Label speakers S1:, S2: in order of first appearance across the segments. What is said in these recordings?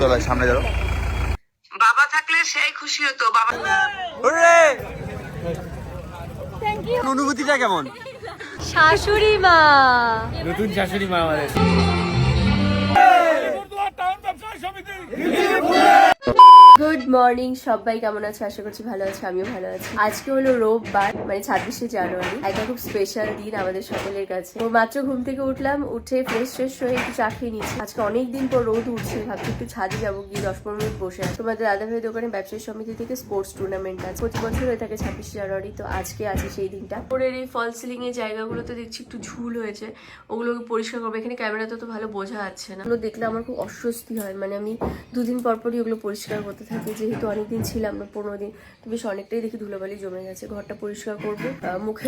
S1: চলো সামনে যাও।
S2: বাবা থাকলে সেই খুশি হতো। বাবা
S1: অনুভূতিটা কেমন?
S3: শাশুড়ি মা,
S1: নতুন শাশুড়ি মা আমাদের।
S3: গুড মর্নিং সবাই, কেমন আছে? আশা করছি ভালো আছে, আমিও ভালো আছি। আজকে হলো রোববার, মানে 26শে জানুয়ারি। একটা খুব স্পেশাল দিন আমাদের সকলের কাছে। ও মাত্র ঘুম থেকে উঠলাম, উঠে ফ্রেশ হয়ে একটু চা খেয়ে নিচ্ছি। আজকে অনেকদিন পর রোদ উঠছে, ভাবছি একটু ছাদে যাবো, গিয়ে 10-15 মিনিট বসে আছে। তোমাদের দাদাভাই দোকানে ব্যবসায়ী সমিতি থেকে স্পোর্টস টুর্নামেন্ট আছে, প্রতি বছর হয়ে থাকে 26শে জানুয়ারি। তো আজকে আছে সেই দিনটা। ওপরের এই ফল সিলিং এর জায়গাগুলোতে দেখছি একটু ঝুল হয়েছে, ওগুলোকে পরিষ্কার করবো। এখানে ক্যামেরাতে তো ভালো বোঝা যাচ্ছে না, ওগুলো দেখলে আমার খুব অস্বস্তি হয়। মানে আমি দুদিন পরপরই ওগুলো পরিষ্কার করতে থাকি, যেহেতু অনেকদিন ছিলাম না, 15 দিন, তো বেশ অনেকটাই দেখি ধুলোবালি জমে গেছে। ঘরটা পরিষ্কার করবো, মুখে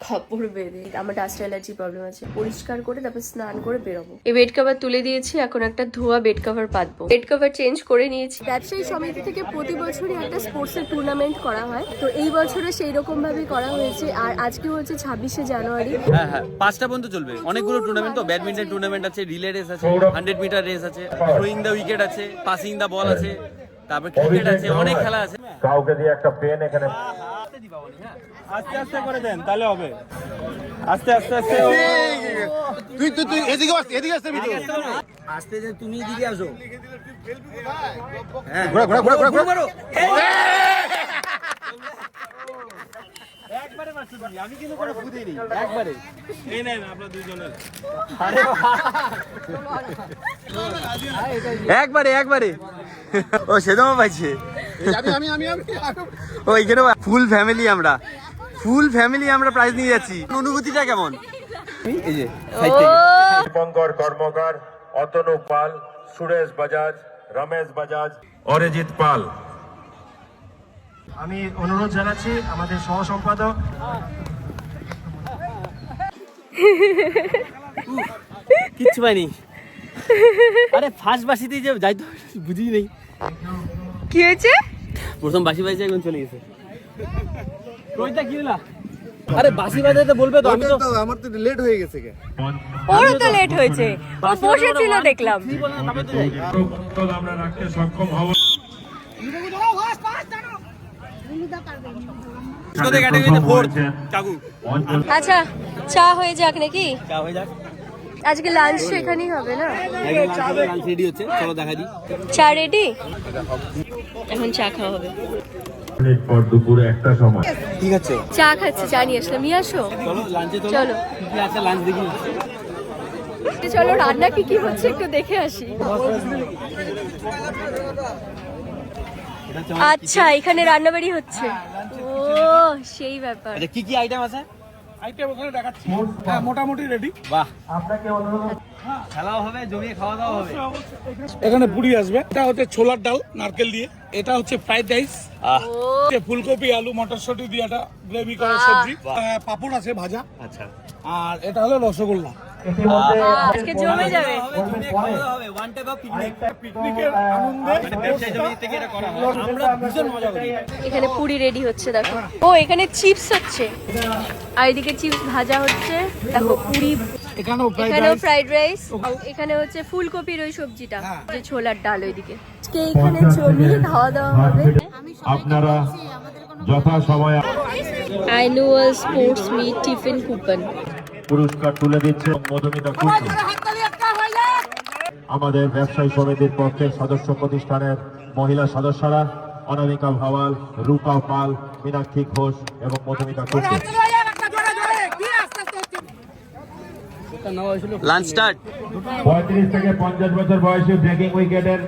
S3: কাপড় বেঁধে। আমার ডাস্ট অ্যালার্জি প্রবলেম আছে, পরিষ্কার করে তারপর স্নান করে বেরোবো। এই বেড কভার তুলে দিয়েছি, এখন একটা ধোয়া বেড কভার পাতবো। বেড কভার চেঞ্জ করে নিয়েছি। ব্যবসায়ী সমিতি থেকে প্রতি বছরই একটা স্পোর্টস এর টুর্নামেন্ট করা হয়, তো এই বছরে সেই রকম ভাবে করা হয়েছে। আর আজকে হচ্ছে 26শে জানুয়ারি।
S1: হ্যাঁ হ্যাঁ, 5টা পর্যন্ত চলবে। অনেকগুলো টুর্নামেন্ট, তো ব্যাডমিন্টন টুর্নামেন্ট আছে, রিলে রেস আছে, 100 মিটার রেস আছে, থ্রোয়িং দ্য উইকেট আছে, পাসিং দ্য বল আছে, তারপর ক্রিকেট আছে, অনেক খেলা আছে।
S4: কাউকে দিয়ে একটা পেন এখানে
S5: আস্তে আস্তে করে দেন, তাহলে হবে। আস্তে আস্তে আস্তে
S4: তুই এদিকে আসতে
S5: আস্তে যে তুমি দিকে আসো।
S4: ঘোরা
S5: একবারে মারছো তুমি, আমি কিন্তু কোনো ভূত দিইনি। একবারে এই নেন আপনারা দুইজনের।
S1: একবারে ও সেদমা পাইছে।
S4: আমি
S1: ও এখানে ফুল ফ্যামিলি আমরা প্রাইজ নিয়ে যাচ্ছি। অনুভূতিটা কেমন? এই যে
S4: দীপঙ্কর কর্মকার, অতনু পাল, সুরেশ বাজাজ, রমেশ বাজাজ, অরিজিৎ পাল।
S6: আমি অনুরোধ জানাচ্ছি আমাদের সহ সম্পাদক
S5: কিচ্ছু পাইনি। আরে ফার্স্ট বাসিতেই যে যাই তো বুঝি নেই
S3: কি হয়েছে।
S5: প্রথম বাসি বাজছে, এখন চলে গেছে। কইটা কি হলো? আরে বাসি বাজাতে বলবে তো, আমি তো
S4: আমার তো লেট হয়ে গেছে।
S3: ওরও তো লেট হয়েছে, ও বসেছিল দেখলাম।
S4: আমরা রাখতে সক্ষম হব।
S3: আচ্ছা, চা হয়ে যাক নাকি?
S5: চা হয়ে যাক।
S3: আজকে লাঞ্চ এখানেই হবে না?
S5: লাঞ্চ রেডি হচ্ছে, চলো দেখা দিই।
S3: চা রেডি, এখন চা খাওয়া হবে।
S4: পর দুপুরে একটা সময়
S5: ঠিক আছে,
S3: চা খাচ্ছি, চা নিয়ে আসলাম, নিয়ে আসো।
S5: চলো লাঞ্চে
S3: চলো।
S5: কি কি আছে লাঞ্চ দেখি।
S3: চলো, রান্না কি হচ্ছে একটু দেখে আসি। আচ্ছা, এখানে রান্নাবাড়ি হচ্ছে। ও সেই ব্যাপার।
S5: আচ্ছা, কি কি আইটেম আছে?
S6: আইটেম ওখানে দেখাচ্ছি। হ্যাঁ, মোটামুটি রেডি।
S5: বাহ,
S6: আপনাকে অনুরোধ,
S5: খেলাও হবে, জমিয়ে খাওয়া দাওয়া হবে।
S6: এখানে পুরি আসবে। এটা হচ্ছে ছোলার ডাল নারকেল দিয়ে, এটা হচ্ছে ফ্রাইড রাইস, ফুলকপি আলু মটরশুঁটি দিয়ে একটা গ্রেভি করা সবজি, পাপড় আছে ভাজা।
S5: আচ্ছা,
S6: আর এটা হলো রসগোল্লা।
S3: আজকে জমে যাবে।
S5: One type of picnic.
S6: পিকনিকের আনন্দে
S5: ব্যবসায়ী সমিতি থেকে এটা করা হয়, আমরা ভীষণ মজা করি।
S3: এখানে পুরি রেডি হচ্ছে, দেখো। ও এখানে চিপস হচ্ছে, আর এদিকে চিপস ভাজা হচ্ছে। দেখো পুরি,
S6: এখানেও
S3: ফ্রাইড রাইস, এখানে হচ্ছে ফুলকপির ওই সবজিটা, যে ছোলার ডাল ওইদিকে। আজকে এখানে জমিয়ে খাওয়া দাওয়া হবে।
S4: আপনারা যথা সময়ে
S3: annual sports meet tiffin coupon.
S4: পুরস্কার তুলে দিচ্ছে মধুমিতা কুন্ডু, আমাদের ব্যবসায়ী সমিতির পক্ষের সদস্য প্রতিষ্ঠানের মহিলা সদস্যরা অনামিকা ভাওয়াল, রূপা পাল, মীনাক্ষী ঘোষ এবং মধুমিতা কুন্ডু।
S1: Lunch start.
S4: 35 থেকে 50 বছর বয়সী ব্রেকিং উইকেটের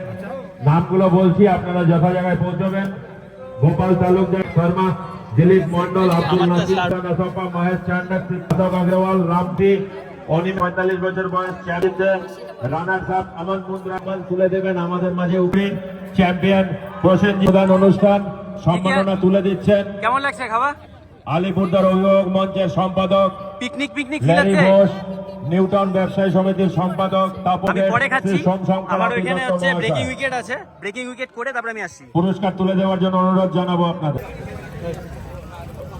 S4: নামগুলো বলছি, আপনারা যথা জায়গায় পৌঁছবেন। গোপাল তালুকদার, শর্মা, দিলীপ মন্ডল, আব্দুল নাসির, নাসফা, মহেশ চান্ডক, সাধক আগরওয়াল, রামটি, অনিম। 45 বছর বয়স চ্যাম্পিয়ন রানার্স আপ আমান মুন্দ্রামান তুলে দেবেন আমাদের মাঝে উপরে চ্যাম্পিয়ন প্রসেনজিৎ। প্রধান অনুষ্ঠান সম্মাননা তুলে দিচ্ছেন
S1: কেমন লাগছে খাওয়া?
S4: আলিপুরদার অভিভাবক মঞ্চের সম্পাদক
S1: পিকনিক
S4: ল্যারি ঘোষ, নিউটাউন ব্যবসায়ী সমিতির সম্পাদক
S1: আমি পরে খাচ্ছি। আমার ওইখানে হচ্ছে ব্রেকিং উইকেট আছে, ব্রেকিং উইকেট করে তারপর আমি আসছি।
S4: পুরস্কার তুলে দেওয়ার জন্য অনুরোধ জানাবো আপনাদের।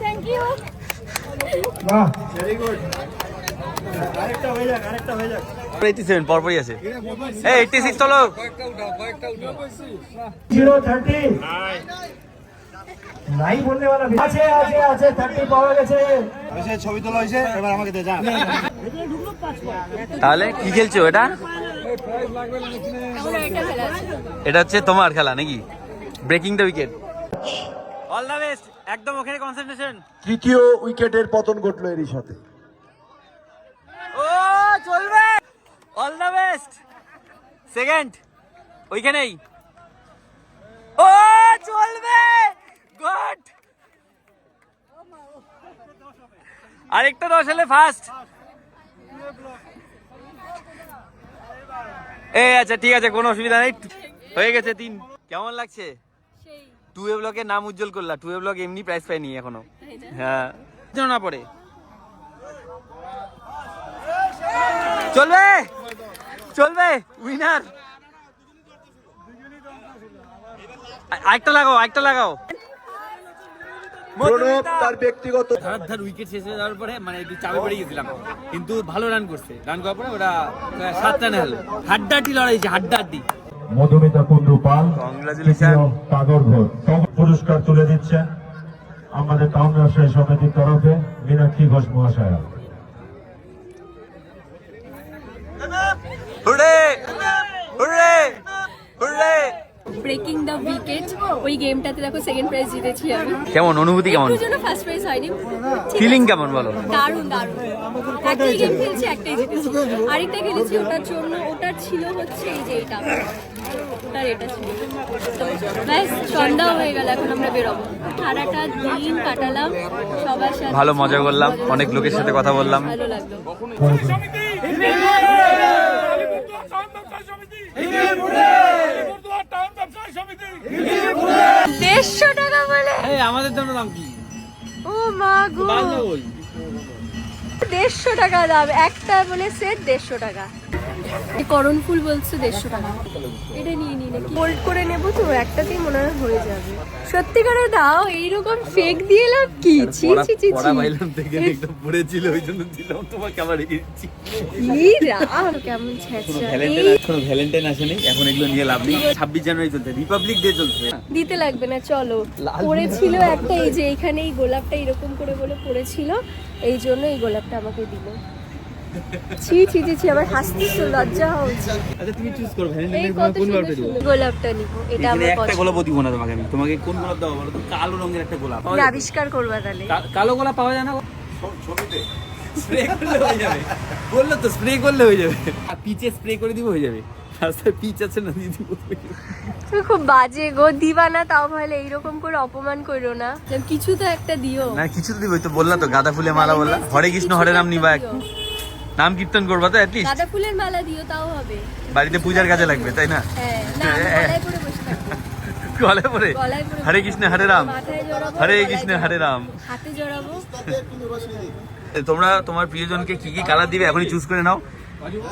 S3: Thank you.
S6: বাহ, ভেরি গুড। আরেকটা হয়ে যাক।
S1: 87 পরপরই আছে। এই 86 চলো।
S7: 030 নাই বললে वाला আছে আছে আছে 30 পাওয়া গেছে। এসে ছবি তোলা হইছে, এবার আমাকে দে যা।
S1: তাহলে কি খেলছো এটা? এটা হচ্ছে তোমার খেলা নাকি? Breaking the wicket. All the best, একদম ওখানে কনসেন্ট্রেশন।
S7: তৃতীয় উইকেটের পতন ঘটলো এরই সাথে।
S1: ও চলবে, অল দ্য বেস্ট। সেকেন্ড ওইখানেই, ও চলবে, গুড। আরেকটা 10 হলে ফার্স্ট। এই আচ্ছা ঠিক আছে, কোনো অসুবিধা নেই, হয়ে গেছে 3। কেমন লাগছে? টু এ ব্লকের নাম উজ্জ্বল করলা। টু এ ব্লক এমনি প্রাইজ পাইনি এখনো। হ্যাঁ না পড়ে, চলবে চলবে, উইনার। আরেকটা লাগাও, আরেকটা লাগাও।
S7: তার ব্যক্তিগত
S1: ধার উইকেট শেষ হয়ে যাওয়ার পরে মানে একটু চাপে পড়ে গেছিলাম, কিন্তু ভালো রান করছে। রান করার পরে ওরা 7 রানে হলো। হাড্ডাহাড্ডি লড়াই হয়েছে, হাড্ডাহাড্ডি।
S4: মধুমিতা কুন্ডু পাল,
S1: কংগ্রাচুলেশন।
S4: সাগর ঘোষ পুরস্কার তুলে দিচ্ছেন আমাদের টাউন ব্যবসায়ী সমিতির তরফে মীনাক্ষী ঘোষ মহাশয়া।
S1: Hurray hurray hurray.
S3: Breaking the wicket, ওই গেমটাতে দেখো সেকেন্ড প্রাইজ জিতেছি আমি।
S1: কেমন অনুভূতি, কেমন
S3: একটু জন্য ফার্স্ট প্রাইজ হয়নি।
S1: ফিলিং কেমন বলো?
S3: দারুণ দারুণ। একটাই গেম খেলছি, একটাই জিতেছি। আরেকটা খেলেছি, ওটার জন্য ওটার ছিল হচ্ছে এই যে এটা, ওটার এটা ছিল। তো ব্যাস সন্ধ্যাও হয়ে গেল, এখন আমরা বেরোবো। সারাটা দিন কাটালাম সবার সাথে,
S1: ভালো মজা করলাম, অনেক লোকের সাথে কথা বললাম।
S3: ভালো লাগলো। 150 টাকা বলে?
S1: এই আমাদের জন্য দাম কি?
S3: ও মা গো,
S1: বাংলা বই
S3: 150 টাকা দাম একটা বলে সেট, 150 টাকা। এই করণ ফুল বলছে 150 টাকা। এটা নিয়ে নি নাকি হোল্ড করে নেবো তো, একটাতেই মনে হয় হয়ে যাবে। সত্যি করে দাও, এইরকম ফেক দিয়ে লাভ কি? ছি ছি ছি ছি,
S1: পাইলাম থেকে একটা পড়েছিল, ওই জন্য দিলাম তোমাকে, আবার রেখে দিচ্ছি।
S3: কি রাম, কেমন ছেঁচড়া। এই
S1: এখনো ভ্যালেন্টাইন আসেনি, এখন এগুলো নিয়ে লাভ নেই। 26 জানুয়ারি চলছে, রিপাবলিক ডে চলছে।
S3: দিতে লাগবে না, চলো। পড়েছিল একটা, এই যে এখানে এই গোলাপটা এরকম করে বলে পড়েছিল, এই জন্য এই গোলাপটা আমাকে দিল। ছি ছি ছি ছি, আমার হাসতেছো, লজ্জা হচ্ছে।
S1: আচ্ছা তুমি চুজ করো,
S3: এই
S1: ভ্যালেন্টাইন
S3: কত
S1: কোন
S3: সুন্দর
S1: গোলাপটা দেবো?
S3: সুন্দর গোলাপটা নিবো, এটা আমার
S1: একটা
S3: পছন্দ।
S1: গোলাপ দিব না তোমাকে আমি। তোমাকে কোন গোলাপ দাও বলো তো? কালো রঙের একটা গোলাপ
S3: তুমি আবিষ্কার করবা তাহলে।
S1: কালো গোলাপ পাওয়া যায় না ছবিতে? স্প্রে করলে হয়ে যাবে, বললো তো স্প্রে করলে হয়ে যাবে। পিচে স্প্রে করে দিব, হয়ে যাবে। রাস্তায় পিচ আছে না, দিয়ে দিব।
S3: তুমি খুব বাজে গো, দিবা না তাও ভালো, এইরকম করে অপমান করো না। কিছু তো একটা দিও।
S1: না কিছু তো দিব, তো বললা তো গাঁদা ফুলে মালা বললা। হরে কৃষ্ণ হরে রাম নিবা, নাম কীর্তন করবা তো অ্যাটলিস্ট।
S3: গাঁদা ফুলের মালা দিও, তাও হবে।
S1: বাড়িতে পূজার কাজে লাগবে, তাই না?
S3: হ্যাঁ, না আমি গলায় পরে বসে থাকবো।
S1: গলায় পরে
S3: গলায় পরে
S1: হরে কৃষ্ণ হরে রাম,
S3: মাথায় জড়াবো,
S1: হরে
S3: গলায়
S1: কৃষ্ণ
S3: জড়াবো,
S1: হরে রাম।
S3: হাতে জড়াবো।
S1: তোমরা তোমার প্রিয়জনকে কি কি কালার দিবে এখনই চুজ করে নাও,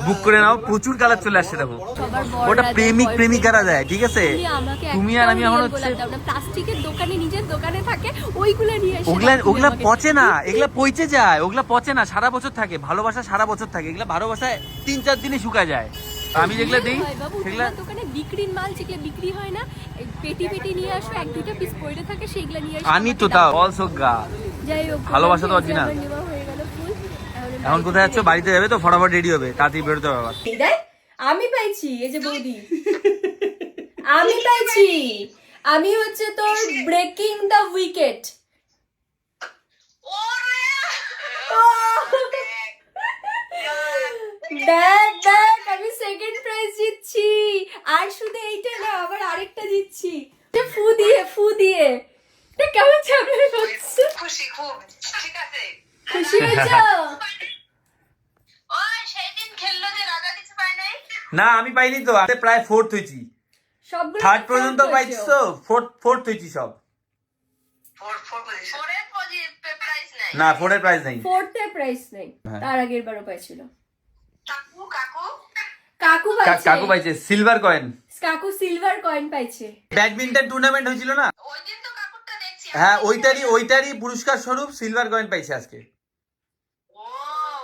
S1: বুক করে নাও। প্রচুর কালার চলে আসছে দেখো।
S3: সবার বড়
S1: ওটা
S3: রাজা,
S1: প্রেমিক
S3: boyfriend।
S1: প্রেমিকারা দেয়, ঠিক আছে?
S3: তুমি আমাকে
S1: তুমি আর আমি
S3: একটাও
S1: এখন
S3: real
S1: হচ্ছে
S3: গোলাপ দাও না, প্লাস্টিকের দোকানে, নিজের দোকানে থাকে ওইগুলো নিয়ে এসে
S1: ওগুলা
S3: দাও তুমি
S1: ওগুলা
S3: আমাকে।
S1: পচে না, এগুলা পচে যায়, ওগুলা পচে না, সারা বছর থাকে। ভালোবাসা সারা বছর থাকে, এগুলা ভালোবাসায় 3-4 দিনে শুকায় যায়। আমি যেগুলা দিই
S3: হয় বাবু,
S1: সেগুলা
S3: তোমার দোকানে বিক্রির মাল যেগুলো বিক্রি হয় না, এই পেটি পেটি নিয়ে আসো, 1-2টা পিস পড়ে থাকে, সেগুলো নিয়ে এসে
S1: আনি
S3: আমাকে
S1: তো
S3: দাও।
S1: তাও অলসো গা।
S3: যাই হোক,
S1: ভালোবাসা তো
S3: গোলাপ
S1: অরিজিনাল।
S3: আমার নেওয়া হয়ে গেল ফুল।
S1: এখন কোথায় যাচ্ছ? বাড়িতে যাবে তো, ফটাফট রেডি হবে, তাড়াতাড়ি বেরোতে হবে আবার।
S3: আমি পাইছি, এই যে বৌদি, আমি পাইছি। আমি হচ্ছে তোর ব্রেকিং দ্য উইকেট। দেখ দেখ, আমি সেকেন্ড প্রাইজ জিতছি। আর শুধু এইটা না, আবার আরেকটা জিতছি। ফু দিয়ে ফু দিয়ে। এটা কেমন ঝামেলা করছে?
S2: খুশি খুব, ঠিক আছে।
S3: খুশি হয়েছ?
S2: ওই সেই দিন খেললো যে রাজা কিছু পায় নাই।
S1: না আমি পাইনি তো, আমি প্রায় 4th হয়েছি।
S3: সবগুলো
S1: 3rd পর্যন্ত পাইছি তো, 4th হয়েছি সব।
S2: পরের প্রাইজ নাই।
S1: না 4 এর প্রাইস নেই।
S3: 4th এর প্রাইস নেই,
S1: হ্যাঁ।
S3: তার আগের বারও পাইছিল।
S2: কাকু কাকু
S3: কাকু পাইছে,
S1: কাকু পাইছে সিলভার কয়েন।
S3: কাকু সিলভার কয়েন পাইছে।
S1: ব্যাডমিন্টন টুর্নামেন্ট হয়েছিল না,
S2: ওই দিন তো কাকুরটা দেখছি।
S1: হ্যাঁ ওইটারই পুরস্কার স্বরূপ সিলভার কয়েন পাইছে আজকে।
S2: ও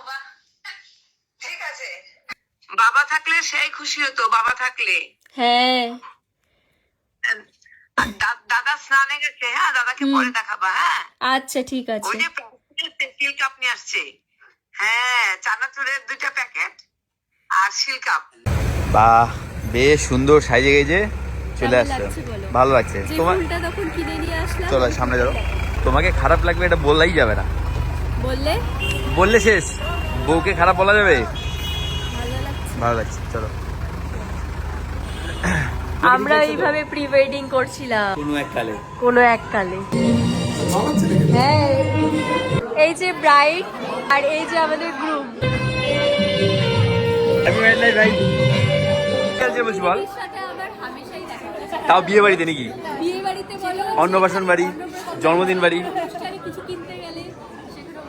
S2: বাহ, ঠিক আছে। বাবা থাকলে সেই খুশি হতো, বাবা থাকলে।
S3: হ্যাঁ
S2: দাদা স্নানে গেছে, হ্যাঁ দাদাকে পরে দেখাবা। হ্যাঁ
S3: আচ্ছা ঠিক আছে।
S2: ওই যে সিল কাপ নিয়ে আসছে, হ্যাঁ চানাচুরের 2টা প্যাকেট আর সিল কাপ।
S1: বাহ, বেশ সুন্দর সাইজে গেছে, চলে
S3: কেমন
S1: আসছে,
S3: লাগছে বলো?
S1: ভালো লাগছে।
S3: যে
S1: তোমার
S3: ফুলটা তখন কিনে নিয়ে আসলাম,
S1: চলো সামনে যাও। তোমাকে খারাপ লাগবে এটা বললেই যাবে না,
S3: বললে
S1: বললে শেষ। বউকে খারাপ বলা যাবে?
S3: ভালো লাগছে।
S1: ভালো লাগছে, চলো।
S3: আমরা এইভাবে প্রি ওয়েডিং করছিলাম কোনো এক কালে। হ্যাঁ এই যে ব্রাইড আর এই যে আমাদের গ্রুম।
S1: বল, তাও বিয়ে বাড়িতে নাকি?
S3: বিয়ে বাড়িতে বলো,
S1: অন্নপ্রাশন বাড়ি, জন্মদিন বাড়ি।
S3: কিছু কিনতে গেলে সেগুলো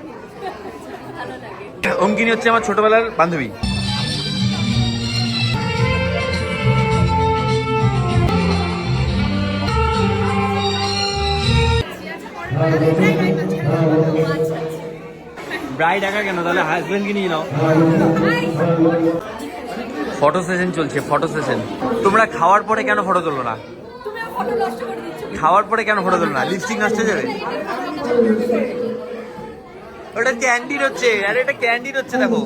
S3: ভালো লাগে।
S1: অঙ্কিনী হচ্ছে আমার ছোটবেলার বান্ধবী। ব্রাইড একা কেন, তাহলে হাজবেন্ডকে নিয়ে নাও। ফটো সেশন চলছে, ফটো সেশন। তোমরা খাওয়ার পরে কেন ফটো তোলো না? খাওয়ার পরে কেন ফটো তোলো না? লিপস্টিক নষ্ট হয়ে যাবে। ওটা ক্যান্ডির হচ্ছে, আরে এটা ক্যান্ডির হচ্ছে, দেখো।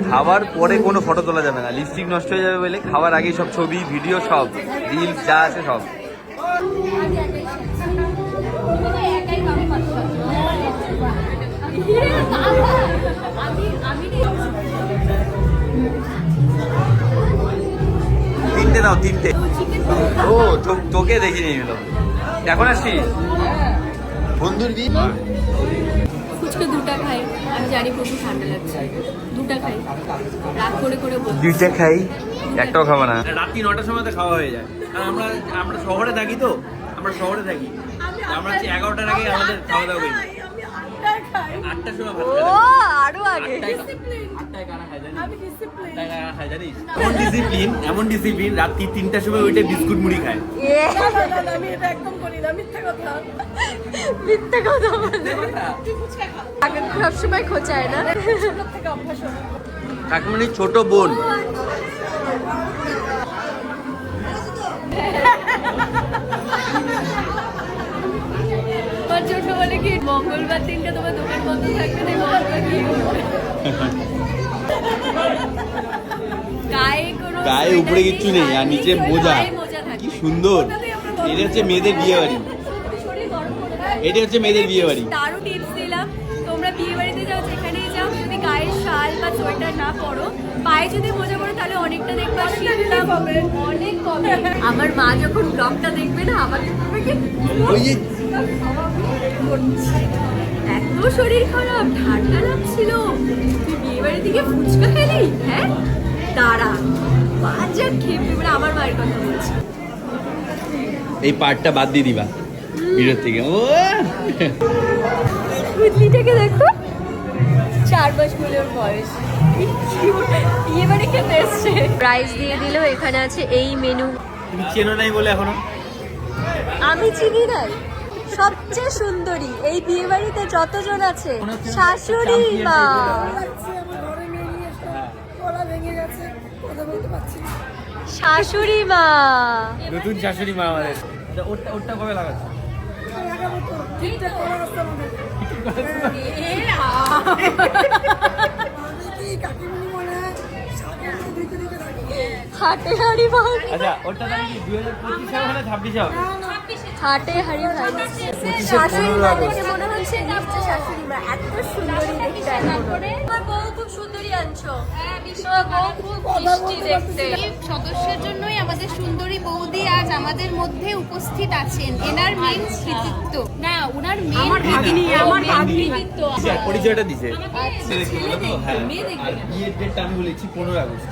S1: খাওয়ার পরে কোনো ফটো তোলা যাবে না, লিপস্টিক নষ্ট হয়ে যাবে বলে। খাওয়ার আগে সব ছবি ভিডিও সব রিলস যা আছে সব। তিনটে দাও, তিনটে। ও তোকে দেখিনি এলো, এখন আসছিস বন্ধুর বিয়ে।
S3: ফুচকা 2টা খাই, আমি জানি প্রচুর ঠান্ডা লাগছে, 2টা খাই, রাগ করে করে বলছি।
S1: 2টা খাই, একটাও খাবো না। রাত্রি 9টার সময় তো খাওয়া হয়ে যায়, কারণ আমরা শহরে থাকি তো, আমরা 11টার আগে আমাদের খাওয়া দাওয়া হয়ে যায়। 8টার সময় ভাত
S3: ও
S1: খাই।
S3: আরো আগে।
S1: এমন ডিসিপ্লিন রাত্রি 3টার সময় ওইটা বিস্কুট মুড়ি খায়।
S3: মিথ্যে কথা বলে। আগে সবসময় খোঁচায় না।
S1: কাকিমণি ছোট বোন।
S3: আমার ছোট বলে কি মঙ্গলবার দিনটা তোমার দোকান বন্ধ থাকবে না, মঙ্গলবার কি
S1: গায়ে উপরে কিচ্ছু নেই, আর নিচে মোজা। কি সুন্দর। এটা হচ্ছে মেয়েদের বিয়ে বাড়ি, এটা হচ্ছে মেয়েদের বিয়ে বাড়ি।
S3: তারও টিপস দিলাম, তোমরা বিয়ে বাড়িতে যাও যেখানেই যাও, যদি গায়ে শাল বা সোয়েটার না পরো, পায়ে যদি মোজা পরো, তাহলে অনেকটা দেখবা শীতটা কমে, অনেক কমে। আমার মা যখন ব্লগটা দেখবে না, আমাদের
S1: ওই যে
S3: এত শরীর খারাপ, ঠান্ডা লাগছিল, তুই বিয়ে বাড়ি থেকে ফুচকা খেলি? হ্যাঁ দাঁড়া, বাজা খেয়ে মানে আমার মায়ের কথা বলছি।
S1: এই পার্টটা বাদ দিয়ে দিবা ভিডিওর থেকে। ও
S3: পুতলিটাকে দেখো, 4 মাস বলে ওর বয়স, বিয়ে বাড়ি খেতে এসছে। প্রাইস দিয়ে দিল, এখানে আছে এই মেনু।
S1: তুমি চেনো নাই বলে এখনো?
S3: আমি চিনি নাই। সবচেয়ে সুন্দরী এই বিয়ে বাড়িতে যতজন আছে, শাশুড়ি মা। শাশুড়ি মা,
S1: নতুন শাশুড়ি মা আমাদের। ওটা কবে লাগাচ্ছ?
S3: হাটে হাড়ি ভাই।
S1: আচ্ছা ওটা তাহলে কি 2025 হবে না 26 হবে?
S3: হাটে হাড়ি ভাই। শাশুড়ি মা দেখে মনে হচ্ছে নিশ্চয় শাশুড়ি মা, এত সুন্দরী দেখতে। আমার বউ খুব সুন্দরী আনছো। তোমার বউ খুব মিষ্টি দেখতে।
S8: সদস্যের জন্যই আমাদের সুন্দরী বৌদি আজ আমাদের মধ্যে উপস্থিত আছেন। এনার মেন কৃতিত্ব না, ওনার মেন ভাগ্নি, আমার ভাগ্নি কিন্তু
S1: পরিচয়টা দিছে।
S3: হ্যাঁ, মেয়ে দেখবে।
S1: বিয়ের ডেটটা আমি বলেছি 15 আগস্ট।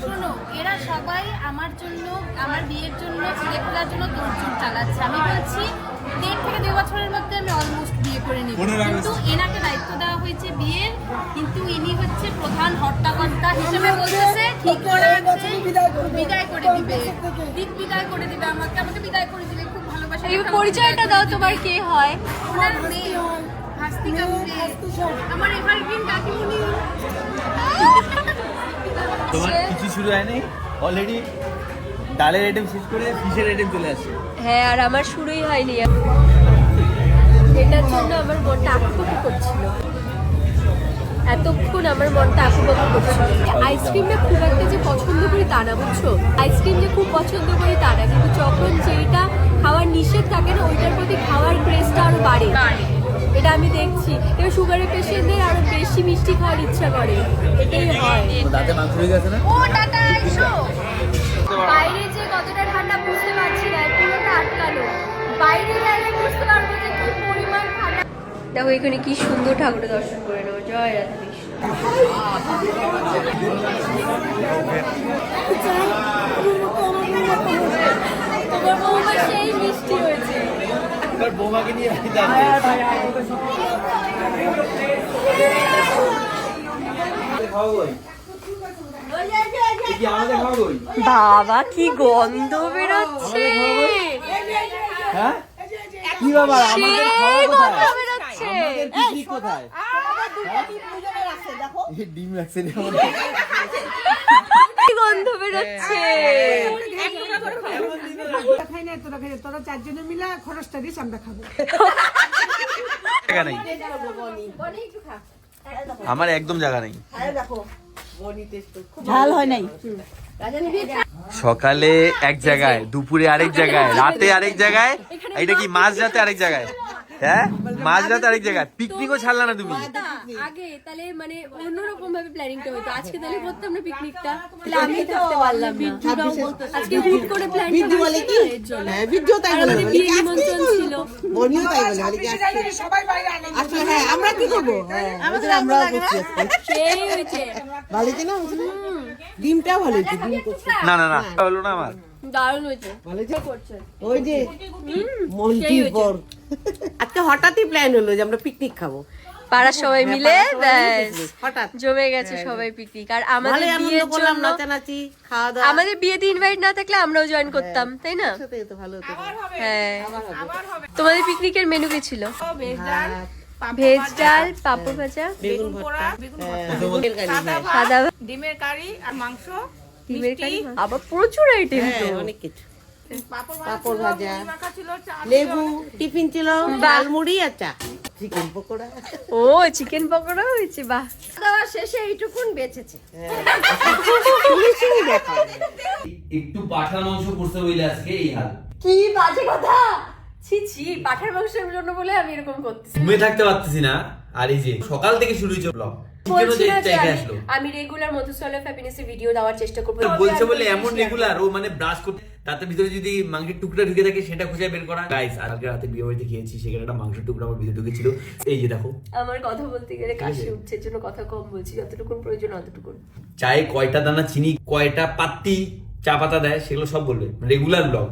S8: শোনো, এরা সবাই আমার জন্য, আমার বিয়ের জন্য, ছেলে খোলার জন্য দৌড় চালাচ্ছে। আমি বলছি 1.5 থেকে 2 বছরের মধ্যে আমি অলমোস্ট বিয়ে করে নিব, কিন্তু এনাকে দায়িত্ব দেওয়া হয়েছে বিয়ের, কিন্তু ইনি হচ্ছে প্রধান হর্তাকর্তা হিসেবে বলতেছে ঠিক করে আছে, বিদায় করে দিবে, বিদায় করে দিবে আমাকে বিদায় করে দিবে। খুব ভালোবাসা।
S3: এই পরিচয়টা দাও, তোমার কে হয়?
S8: ওনার মেয়ে মাস্তি কাপড়ে আমার এভারগ্রিন কাকিমুনি।
S1: তোমার কিছু শুরু হয় নাই অলরেডি ডালের আইটেম শেষ করে ফিশের আইটেম চলে আসছে।
S3: হ্যাঁ, আর আমার শুরুই হয়নি। এটার জন্য আমার মনটা আঁকুপাকু করছিল, এতক্ষণ আমার মনটা আঁকুপাকু করছিল। আইসক্রিমটা খুব একটা যে পছন্দ করি তা না, বুঝছো? আইসক্রিম যে খুব পছন্দ করি তা না, কিন্তু যখন যেটা খাওয়ার নিষেধ থাকে না, ওইটার প্রতি খাওয়ার ক্রেজটা আরো বাড়ে। এটা আমি দেখছি। এবার সুগারের পেশেন্টদের আরো বেশি মিষ্টি খাওয়ার ইচ্ছা করে, এটাই হয়।
S1: দাঁতে মাংস হয়ে গেছে না?
S8: ও টাটা আইসো।
S3: বাইরে যে কতটা ঠান্ডা বুঝতে পারছি না, পুরোটা আটকানো। বাইরে গেলে বুঝতে পারবো যে কি পরিমাণ ঠান্ডা। দেখো এখানে কি সুন্দর ঠাকুরের দর্শন করে নেবো। জয় রাধা কৃষ্ণ। তোমার বৌমা সেই মিষ্টি হয়েছে।
S1: এবার বৌমাকে নিয়ে
S3: বাবা কি গন্ধ বেরোচ্ছে,
S5: হ্যাঁ কি বাবা
S3: সেই গন্ধ বেরোচ্ছে।
S5: পিকনিক কোথায়? ডিম রাখছে
S3: কি গন্ধ বেরোচ্ছে।
S9: তোরা চারজনে মিলে খরচটা দিস, আমরা খাবো।
S1: জায়গা নেই আমার, একদম জায়গা নেই।
S9: ঝাল হয় নাই।
S1: সকালে এক জায়গায়, দুপুরে আরেক জায়গায়, রাতে আরেক জায়গায়, এটা কি মাঝ রাতে আরেক জায়গায়? হ্যাঁ, মাঝ রাতে আরেক জায়গায়। পিকনিকও ছাড়লা না তুমি।
S3: আগে তাহলে মানে অন্যরকম ভাবে প্ল্যানিংটা হতো, আজকে তাহলে করতাম না পিকনিকটা, তাহলে আমি থাকতে পারলাম না। আজকে হুট করে প্ল্যানটা বলে কি এর জন্য।
S9: হ্যাঁ, ভিডিও তাই বলে।
S3: আমাদের বিয়ে নিমন্ত্রণ ছিল।
S9: বনিও তাই বলে, বলে কি আসছে সবাই বাইরে আনে। আসলে হ্যাঁ, আমরা কি করব? আমাদের আমরাও করছি আজকে।
S3: সেই হইছে।
S9: ভালো হয়েছে না? ডিমটাও ভালো হয়েছে, ডিম করছে।
S1: না না না, হলো না আমার।
S3: দারুণ হয়েছে।
S9: ভালো হয়েছে?
S3: করছে।
S9: ওই যে মন্টি বর। আজকে হঠাৎই প্ল্যান হলো যে আমরা পিকনিক খাবো।
S3: পাড়ার সবাই মিলে ব্যাস
S9: হঠাৎ
S3: জমে গেছে সবাই পিকনিক। আর আমাদের
S9: ভালোই আনন্দ
S3: বিয়ের
S9: করলাম,
S3: জন্য
S9: নাচানাচি, খাওয়া দাওয়া।
S3: আমাদের বিয়েতে ইনভাইট না থাকলে আমরাও জয়েন করতাম, তাই না?
S9: সাথে তো ভালো হতো।
S3: হ্যাঁ। তোমাদের পিকনিকের মেনু কি ছিল? ভেজ ডাল, পাপড় ভাজা,
S9: বেগুন ভর্তা,
S3: সাদা ভাত,
S8: ডিমের কারি আর মাংস,
S3: ডিমের কারি, আবার প্রচুর আইটেম তো।
S9: অনেক কিছু। পাপড় ভাজা, লেবু, টিফিন ছিল, ডালমুড়ি আর চা, চিকেন পকোড়া।
S3: ও চিকেন পকোড়া হয়েছে, বাহ। খাওয়া শেষে এইটুকুন বেঁচেছে।
S1: একটু পাঠার মাংস করতে হইলে আজকে এই হাল।
S3: কি বাজে কথা। ছি ছি, পাঠার মাংসের জন্য বলে আমি এরকম করতেছি।
S1: ঘুমিয়ে থাকতে পারতেছি না। আর এই যে সকাল থেকে শুরু হয়েছে ব্লগ,
S3: বলছি না যে আমি রেগুলার মধুসল অফ হ্যাপিনেসের ভিডিও দেওয়ার চেষ্টা করব।
S1: বলছে বলে এমন রেগুলার ও মানে ব্রাশ করতে, তাতে ভিতরে যদি মাংসের টুকরা ঢুকে থাকে সেটা খুঁজে বের করা। গাইস, আজকে রাতে বিয়ে বাড়িতে খেয়েছি, সেখানে একটা মাংসের টুকরা আমার ভিতরে ঢুকেছিল। এই যে দেখো,
S3: আমার কথা বলতে গেলে কাশি উঠছে, এর জন্য কথা কম বলছি, যতটুকু প্রয়োজন অতটুকু।
S1: চায়ে কয়টা দানা চিনি, কয়টা পাত্তি চা পাতা দেয়, সেগুলো সব বলবে। Regular blog.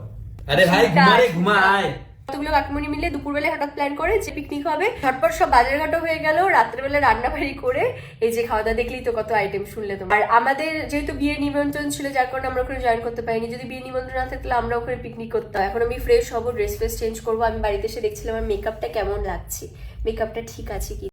S1: আরে ভাই ঘুমারে ঘুমা আয়।
S3: কতগুলো কাকিমণি মিলে দুপুরবেলা হঠাৎ প্ল্যান করে যে পিকনিক হবে, ঝটপট সব বাজারঘাটও হয়ে গেল, রাত্রেবেলা রান্না বাড়ি করে এই যে খাওয়া দাওয়া, দেখলেই তো কত আইটেম শুনলে তোমার। আর আমাদের যেহেতু বিয়ের নিমন্ত্রণ ছিল, যার কারণে আমরা ওখানে জয়েন করতে পারিনি। যদি বিয়ের নিমন্ত্রণ না থাকলে আমরা ওখানে পিকনিক করতাম। এখন আমি ফ্রেশ হবো, ড্রেস ফ্রেস চেঞ্জ করবো। আমি বাড়িতে এসে দেখছিলাম আমার মেকআপটা কেমন লাগছে, মেকআপটা ঠিক আছে কি।